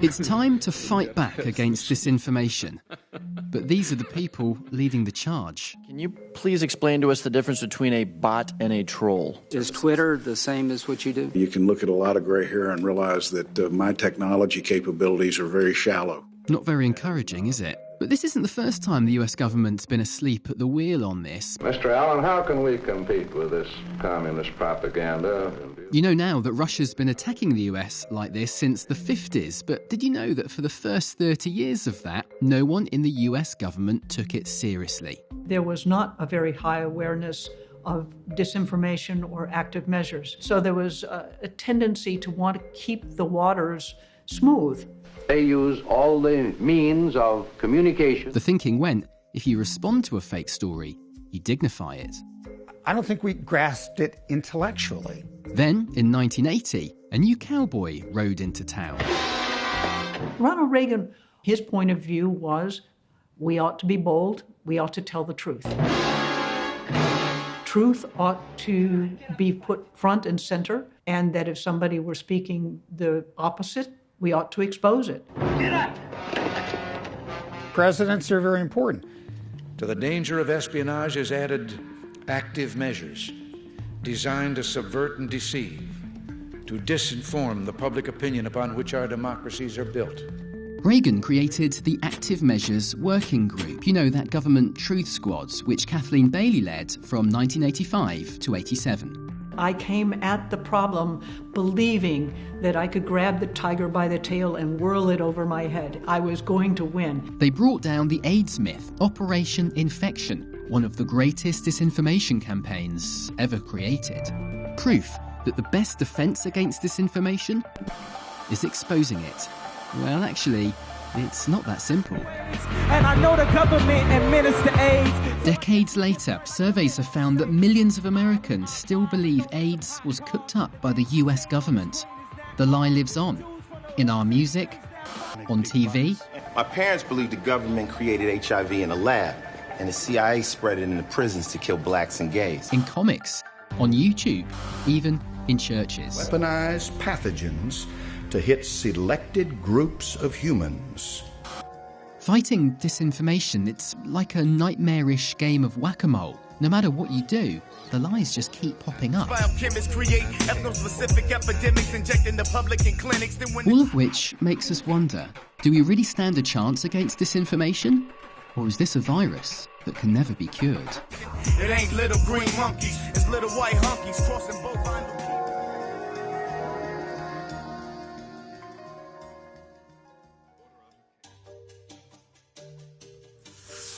It's time to fight back against disinformation. But these are the people leading the charge. Can you please explain to us the difference between a bot and a troll? Is Twitter the same as what you do? You can look at a lot of gray hair and realize that my technology capabilities are very shallow. Not very encouraging, is it? But this isn't the first time the US government's been asleep at the wheel on this. Mr. Allen, how can we compete with this communist propaganda? You know now that Russia's been attacking the US like this since the 50s, but did you know that for the first 30 years of that, no one in the US government took it seriously? There was not a very high awareness of disinformation or active measures. So there was a tendency to want to keep the waters smooth. They use all the means of communication. The thinking went, if you respond to a fake story, you dignify it. I don't think we grasped it intellectually. Then, in 1980, a new cowboy rode into town. Ronald Reagan, his point of view was, we ought to be bold, we ought to tell the truth. Truth ought to be put front and center, and that if somebody were speaking the opposite, we ought to expose it. Presidents are very important. To the danger of espionage is added active measures designed to subvert and deceive, to disinform the public opinion upon which our democracies are built. Reagan created the Active Measures Working Group, you know, that government truth squads, which Kathleen Bailey led from 1985 to 87. I came at the problem believing that I could grab the tiger by the tail and whirl it over my head. I was going to win. They brought down the AIDS myth, Operation InfeKtion, one of the greatest disinformation campaigns ever created. Proof that the best defense against disinformation is exposing it. Well, actually, it's not that simple. And I know the government administer AIDS. Decades later, surveys have found that millions of Americans still believe AIDS was cooked up by the US government. The lie lives on. In our music, on TV. My parents believed the government created HIV in a lab, and the CIA spread it in the prisons to kill blacks and gays. In comics, on YouTube, even in churches. Weaponize pathogens to hit selected groups of humans. Fighting disinformation, it's like a nightmarish game of whack-a-mole. No matter what you do, the lies just keep popping up. All of which makes us wonder, do we really stand a chance against disinformation? Or is this a virus that can never be cured? It ain't little green monkeys, it's little white hunkies crossing both lines.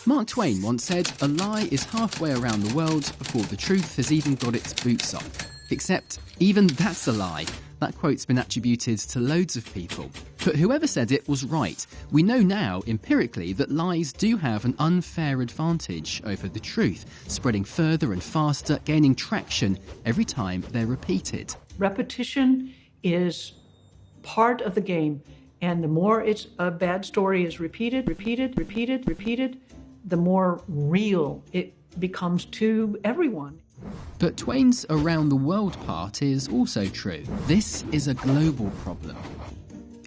Mark Twain once said, a lie is halfway around the world before the truth has even got its boots on. Except, even that's a lie. That quote's been attributed to loads of people. But whoever said it was right. We know now, empirically, that lies do have an unfair advantage over the truth, spreading further and faster, gaining traction every time they're repeated. Repetition is part of the game, and the more a bad story is repeated, the more real it becomes to everyone. But Twain's around the world part is also true. This is a global problem.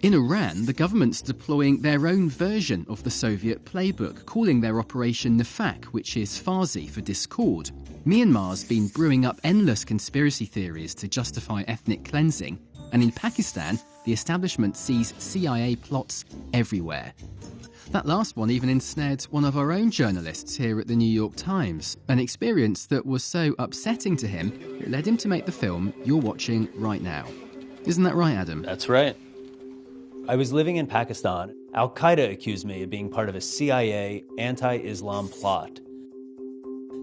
In Iran, the government's deploying their own version of the Soviet playbook, calling their Operation Nefaq, which is Farsi for discord. Myanmar's been brewing up endless conspiracy theories to justify ethnic cleansing. And in Pakistan, the establishment sees CIA plots everywhere. That last one even ensnared one of our own journalists here at the New York Times, an experience that was so upsetting to him it led him to make the film you're watching right now. Isn't that right, Adam? That's right. I was living in Pakistan. Al-Qaeda accused me of being part of a CIA anti-Islam plot.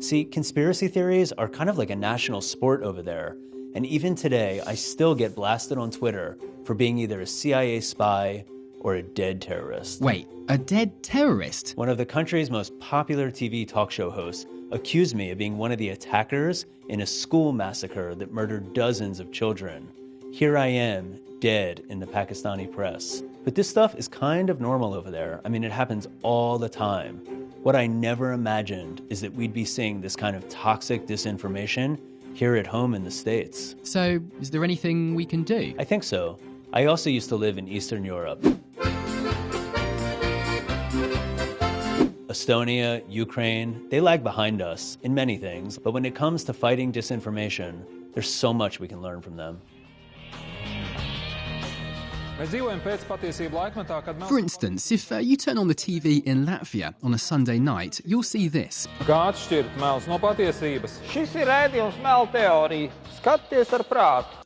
See, conspiracy theories are kind of like a national sport over there, and even today I still get blasted on Twitter for being either a CIA spy or a dead terrorist. Wait, a dead terrorist? One of the country's most popular TV talk show hosts accused me of being one of the attackers in a school massacre that murdered dozens of children. Here I am, dead in the Pakistani press. But this stuff is kind of normal over there. I mean, it happens all the time. What I never imagined is that we'd be seeing this kind of toxic disinformation here at home in the States. So, is there anything we can do? I think so. I also used to live in Eastern Europe. Estonia, Ukraine, they lag behind us in many things, but when it comes to fighting disinformation, there's so much we can learn from them. For instance, if you turn on the TV in Latvia on a Sunday night, you'll see this. A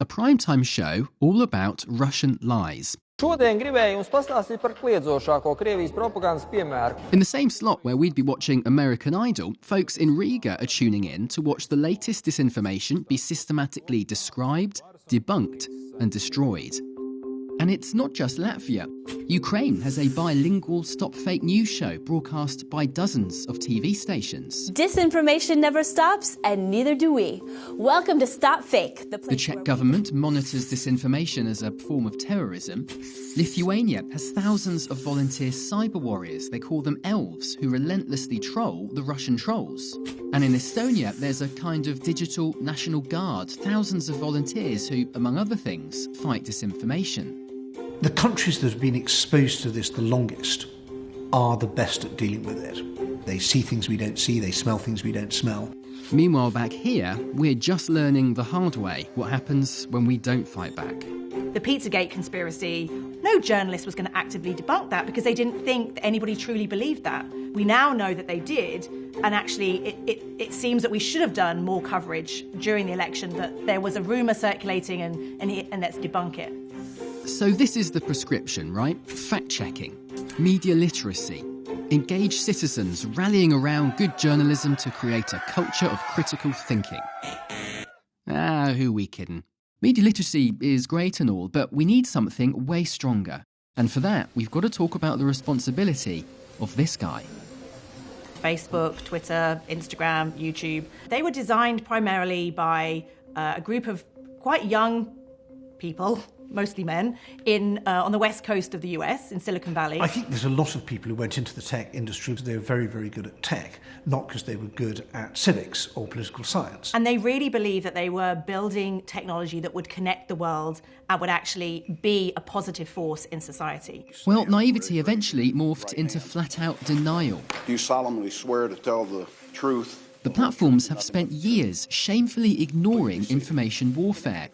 primetime show all about Russian lies. In the same slot where we'd be watching American Idol, folks in Riga are tuning in to watch the latest disinformation be systematically described, debunked, and destroyed. And it's not just Latvia. Ukraine has a bilingual Stop Fake News show broadcast by dozens of TV stations. Disinformation never stops, and neither do we. Welcome to Stop Fake. The Czech government monitors disinformation as a form of terrorism. Lithuania has thousands of volunteer cyber warriors. They call them elves, who relentlessly troll the Russian trolls. And in Estonia, there's a kind of digital National Guard, thousands of volunteers who, among other things, fight disinformation. The countries that have been exposed to this the longest are the best at dealing with it. They see things we don't see, they smell things we don't smell. Meanwhile, back here, we're just learning the hard way what happens when we don't fight back. The Pizzagate conspiracy, no journalist was going to actively debunk that because they didn't think that anybody truly believed that. We now know that they did, and actually it seems that we should have done more coverage during the election, that there was a rumour circulating and let's debunk it. So this is the prescription, right? Fact-checking, media literacy, engaged citizens rallying around good journalism to create a culture of critical thinking. Who are we kidding? Media literacy is great and all, but we need something way stronger. And for that, we've got to talk about the responsibility of this guy. Facebook, Twitter, Instagram, YouTube. They were designed primarily by a group of quite young people, mostly men, on the west coast of the US, in Silicon Valley. I think there's a lot of people who went into the tech industry because they were very, very good at tech, not because they were good at civics or political science. And they really believed that they were building technology that would connect the world and would actually be a positive force in society. Well, naivety eventually morphed into flat-out denial. Do you solemnly swear to tell the truth? The platforms have spent years shamefully ignoring information warfare.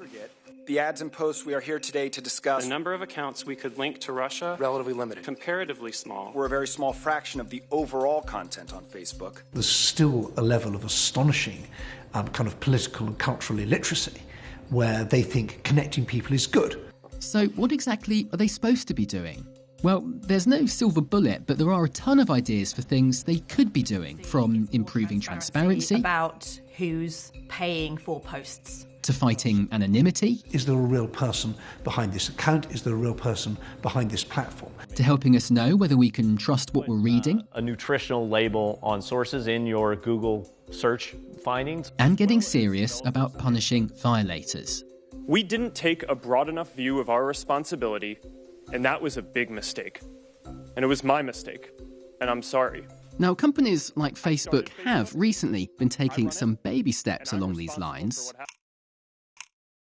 The ads and posts we are here today to discuss. The number of accounts we could link to Russia, relatively limited. Comparatively small. We're a very small fraction of the overall content on Facebook. There's still a level of astonishing kind of political and cultural illiteracy where they think connecting people is good. So what exactly are they supposed to be doing? Well, there's no silver bullet, but there are a ton of ideas for things they could be doing, from improving transparency about who's paying for posts, to fighting anonymity. Is there a real person behind this account? Is there a real person behind this platform? To helping us know whether we can trust what we're reading. A nutritional label on sources in your Google search findings. And getting serious about punishing violators. We didn't take a broad enough view of our responsibility, and that was a big mistake. And it was my mistake, and I'm sorry. Now, companies like Facebook have recently been taking some baby steps along these lines.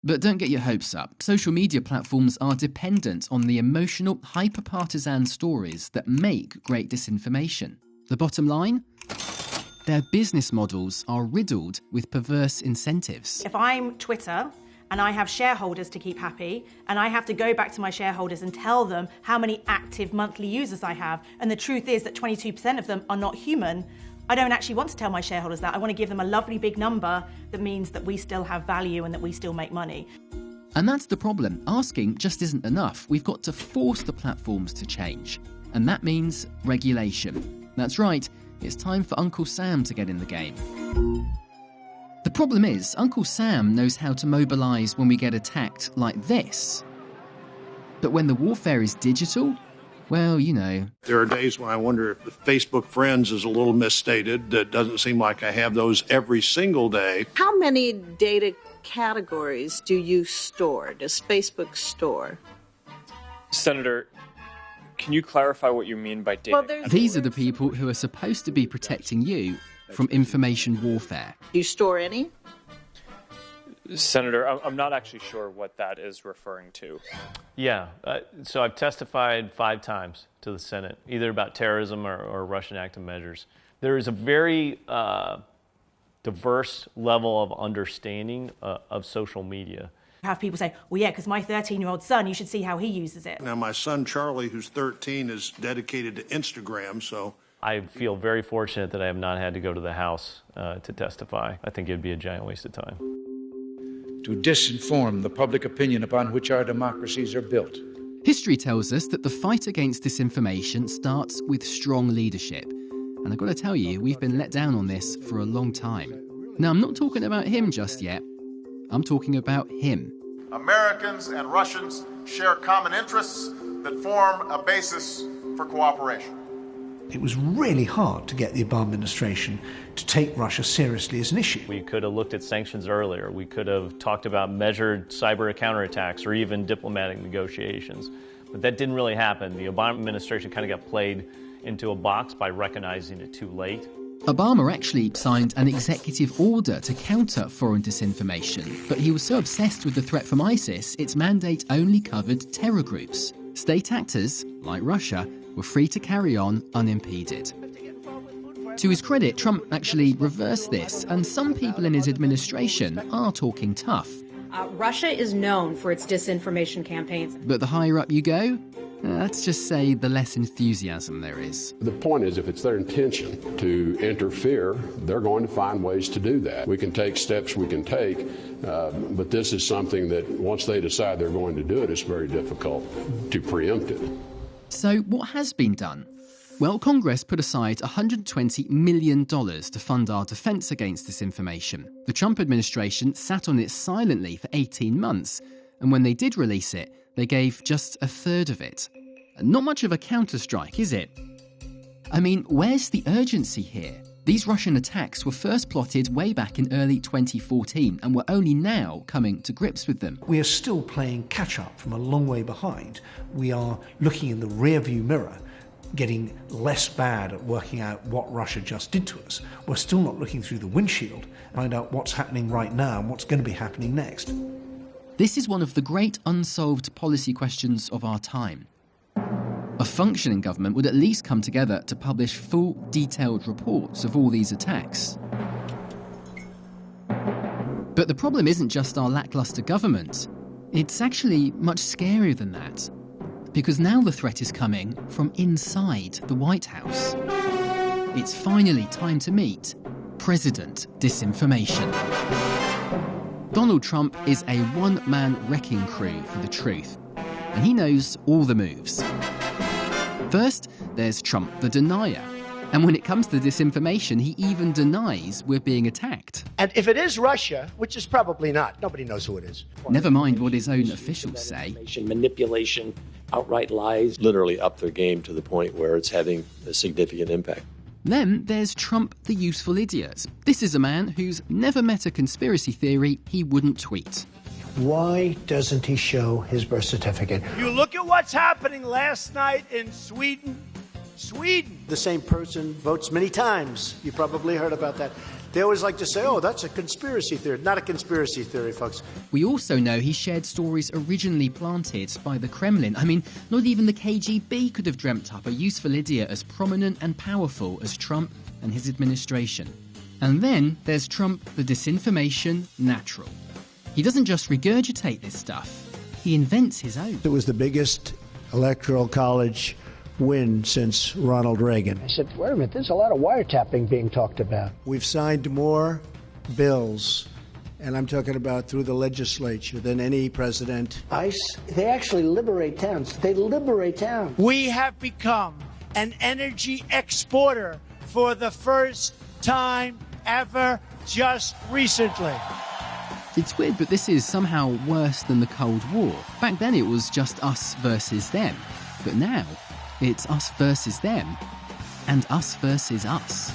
But don't get your hopes up. Social media platforms are dependent on the emotional, hyper-partisan stories that make great disinformation. The bottom line? Their business models are riddled with perverse incentives. If I'm Twitter and I have shareholders to keep happy, and I have to go back to my shareholders and tell them how many active monthly users I have, and the truth is that 22% of them are not human, I don't actually want to tell my shareholders that. I want to give them a lovely big number that means that we still have value and that we still make money. And that's the problem. Asking just isn't enough. We've got to force the platforms to change. And that means regulation. That's right, it's time for Uncle Sam to get in the game. The problem is, Uncle Sam knows how to mobilise when we get attacked like this. But when the warfare is digital, well, you know. There are days when I wonder if the Facebook friends is a little misstated. It doesn't seem like I have those every single day. How many data categories do you store? Does Facebook store? Senator, can you clarify what you mean by data? Well, these are the people who are supposed to be protecting you from information warfare. Do you store any? Senator, I'm not actually sure what that is referring to. Yeah, so I've testified 5 times to the Senate, either about terrorism or Russian active measures. There is a very diverse level of understanding of social media. Have people say, well, yeah, because my 13-year-old son, you should see how he uses it. Now, my son Charlie, who's 13, is dedicated to Instagram, so I feel very fortunate that I have not had to go to the House to testify. I think it would be a giant waste of time. To disinform the public opinion upon which our democracies are built. History tells us that the fight against disinformation starts with strong leadership. And I've got to tell you, we've been let down on this for a long time. Now, I'm not talking about him just yet. I'm talking about him. Americans and Russians share common interests that form a basis for cooperation. It was really hard to get the Obama administration to take Russia seriously as an issue. We could have looked at sanctions earlier. We could have talked about measured cyber counterattacks or even diplomatic negotiations. But that didn't really happen. The Obama administration kind of got played into a box by recognizing it too late. Obama actually signed an executive order to counter foreign disinformation, but he was so obsessed with the threat from ISIS, its mandate only covered terror groups. State actors, like Russia, were free to carry on unimpeded. To his credit, Trump actually reversed this, and some people in his administration are talking tough. Russia is known for its disinformation campaigns. But the higher up you go, let's just say the less enthusiasm there is. The point is, if it's their intention to interfere, they're going to find ways to do that. We can take steps we can take, but this is something that once they decide they're going to do it, it's very difficult to preempt it. So what has been done? Well, Congress put aside $120 million to fund our defense against disinformation. The Trump administration sat on it silently for 18 months, and when they did release it, they gave just a third of it. Not much of a counterstrike, is it? I mean, where's the urgency here? These Russian attacks were first plotted way back in early 2014 and we're only now coming to grips with them. We are still playing catch-up from a long way behind. We are looking in the rear-view mirror, getting less bad at working out what Russia just did to us. We're still not looking through the windshield to find out what's happening right now and what's going to be happening next. This is one of the great unsolved policy questions of our time. A functioning government would at least come together to publish full, detailed reports of all these attacks. But the problem isn't just our lacklustre government. It's actually much scarier than that. Because now the threat is coming from inside the White House. It's finally time to meet President Disinformation. Donald Trump is a one-man wrecking crew for the truth, and he knows all the moves. First, there's Trump the denier, and when it comes to disinformation, he even denies we're being attacked. And if it is Russia, which is probably not, nobody knows who it is. Never mind what his own officials say. Manipulation, outright lies, literally up their game to the point where it's having a significant impact. Then there's Trump the useful idiot. This is a man who's never met a conspiracy theory he wouldn't tweet. Why doesn't he show his birth certificate? You look at what's happening last night in Sweden. The same person votes many times. You probably heard about that. They always like to say, oh, that's a conspiracy theory. Not a conspiracy theory, folks. We also know he shared stories originally planted by the Kremlin. I mean, not even the KGB could have dreamt up a useful idiot as prominent and powerful as Trump and his administration. And then there's Trump the disinformation natural. He doesn't just regurgitate this stuff, he invents his own. It was the biggest electoral college win since Ronald Reagan. I said, wait a minute, there's a lot of wiretapping being talked about. We've signed more bills, and I'm talking about through the legislature, than any president. ICE, they actually liberate towns. They liberate towns. We have become an energy exporter for the first time ever just recently. It's weird, but this is somehow worse than the Cold War. Back then it was just us versus them. But now, it's us versus them, and us versus us.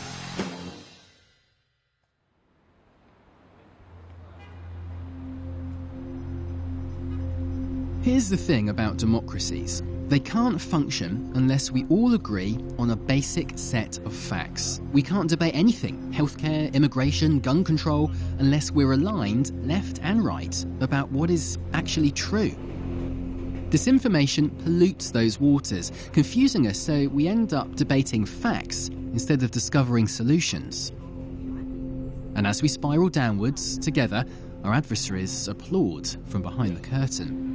Here's the thing about democracies. They can't function unless we all agree on a basic set of facts. We can't debate anything, healthcare, immigration, gun control, unless we're aligned, left and right, about what is actually true. Disinformation pollutes those waters, confusing us so we end up debating facts instead of discovering solutions. And as we spiral downwards, together, our adversaries applaud from behind the curtain.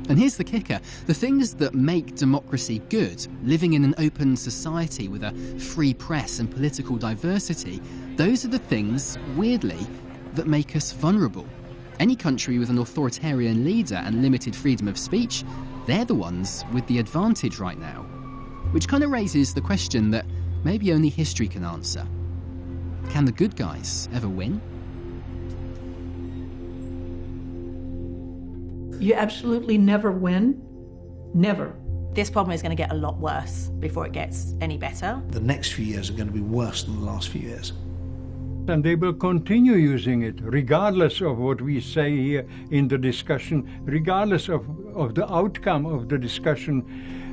And here's the kicker. The things that make democracy good, living in an open society with a free press and political diversity, those are the things, weirdly, that make us vulnerable. Any country with an authoritarian leader and limited freedom of speech, they're the ones with the advantage right now. Which kind of raises the question that maybe only history can answer. Can the good guys ever win? You absolutely never win. Never. This problem is going to get a lot worse before it gets any better. The next few years are going to be worse than the last few years. And they will continue using it, regardless of what we say here in the discussion, regardless of the outcome of the discussion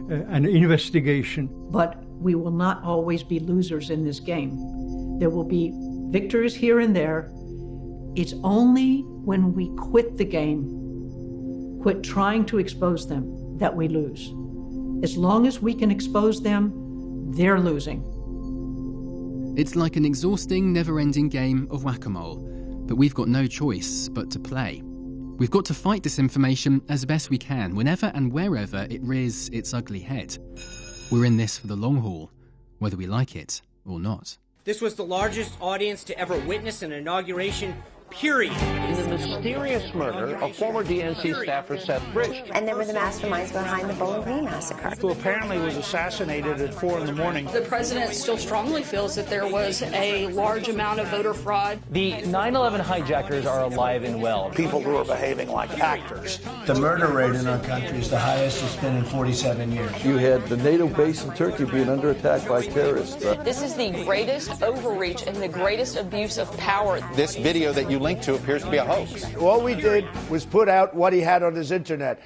and investigation. But we will not always be losers in this game. There will be victors here and there. It's only when we quit the game, quit trying to expose them, that we lose. As long as we can expose them, they're losing. It's like an exhausting, never-ending game of whack-a-mole, but we've got no choice but to play. We've got to fight disinformation as best we can, whenever and wherever it rears its ugly head. We're in this for the long haul, whether we like it or not. This was the largest audience to ever witness an inauguration, period. In the mysterious murder of former DNC staffer Seth Bridge. And they were the masterminds behind the Bowling Green massacre. Who apparently was assassinated at 4 a.m. The president still strongly feels that there was a large amount of voter fraud. The 9/11 hijackers are alive and well. People who are behaving like actors. The murder rate in our country is the highest it's been in 47 years. You had the NATO base in Turkey being under attack by terrorists. This is the greatest overreach and the greatest abuse of power. This video that you linked to appears to be a hoax. All we did was put out what he had on his internet.